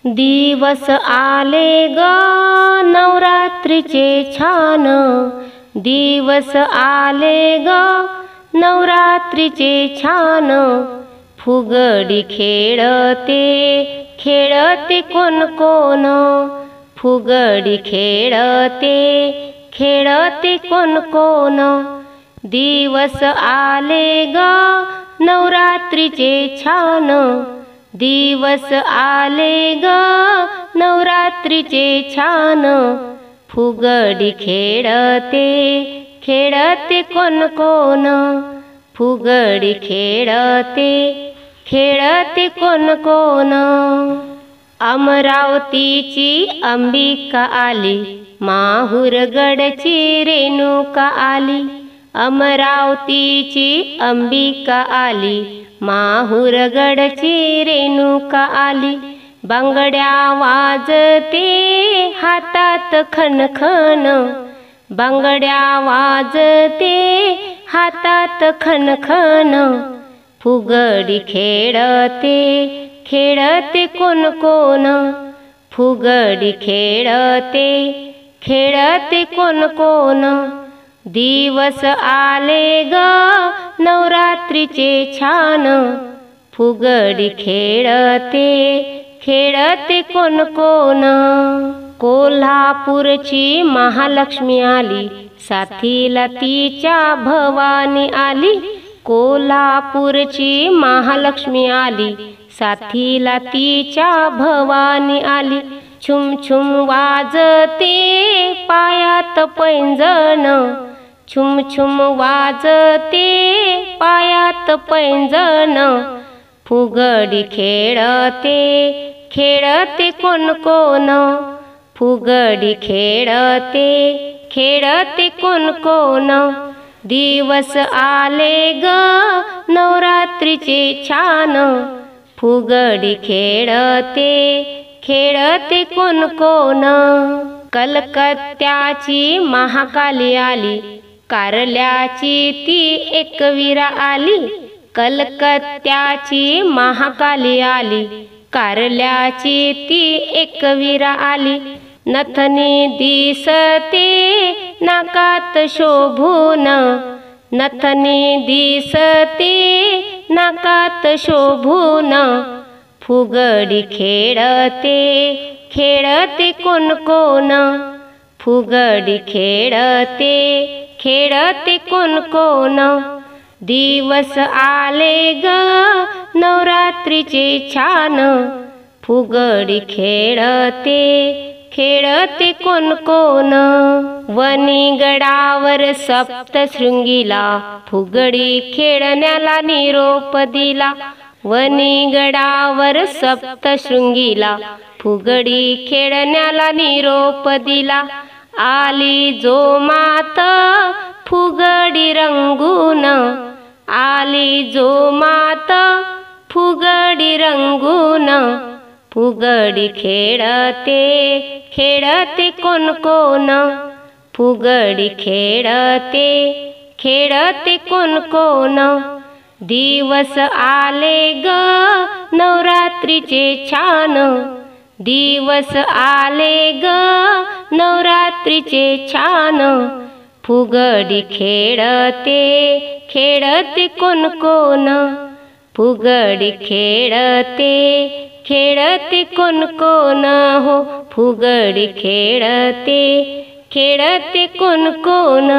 दिवस आले ग नवरात्रीचे छान, दिवस आले ग नवरात्रीचे छान। फुगडी खेळते खेळते कोण कोण, फुगडी खेळते खेळते कोण कोण। दिवस आले ग नवरात्रीचे छान, दिवस आले ग नवरात्रीचे छान। फुगडी खेळते खेळते कोण कोण, फुगडी खेळते खेळते कोण कोण। अमरावतीची अंबिका आली, माहुरगडची रेणुका आली। अमरावतीची अंबिका आली, माहुरगडची रेणुका आली। बांगड्या वाजते हातात खणखण, बांगड्या वाजते हातात खणखण। फुगडी खेळते खेळते कोण कोण, फुगडी खेळते खेळते कोण कोण। दिवस आले ग नवरात्रीचे छान, फुगडी खेळते खेळते कोण कोण। कोल्हापूरची महालक्ष्मी आली, साथीला तिच्या भवानी आली। कोल्हापूरची महालक्ष्मी आली, साथीला तिच्या भवानी आली। छुम छुम वाजते पायात पैंजण, छुम छुम वाजते पायात पैंजण। फुगडी खेळते खेळते कोण कोण, फुगडी खेळते खेळते कोण कोण। दिवस आले ग नवरात्रीचे छान, फुगडी खेळते खेळते कोण कोण। कलकत्त्याची महाकाली आली, कारल्याची ती एकवीरा आली। कलकत्त्याची महाकाली आली, कारल्याची ती एकवीरा आली। नथनी दिसते नाकात शोभून, नथनी दिसते नाकात शोभून। फुगडी खेळते खेळते कोण कोण, फुगडी खेळते खेळते कोण कोण। दिवस आले ग नवरात्रीचे छान, फुगडी खेळते खेळते कोण कोण। वनीगडावर सप्तशृंगीला फुगडी खेळण्याला निरोप दिला। वनीगडावर सप्तशृंगीला फुगडी खेळण्याला निरोप दिला। आली जो मात फुगडी रंगून, आली जो मात फुगडी रंगून। फुगडी खेळते खेळते कोण कोण, फुगडी खेळते खेळते कोण कोण। दिवस आले ग नवरात्रीचे छान, दिवस आले ग नवरात्रीचे छान। फुगडी खेळते खेळते कोण कोण, फुगडी खेळते खेळते कोण कोण हो, फुगडी खेळते खेळते कोण कोण।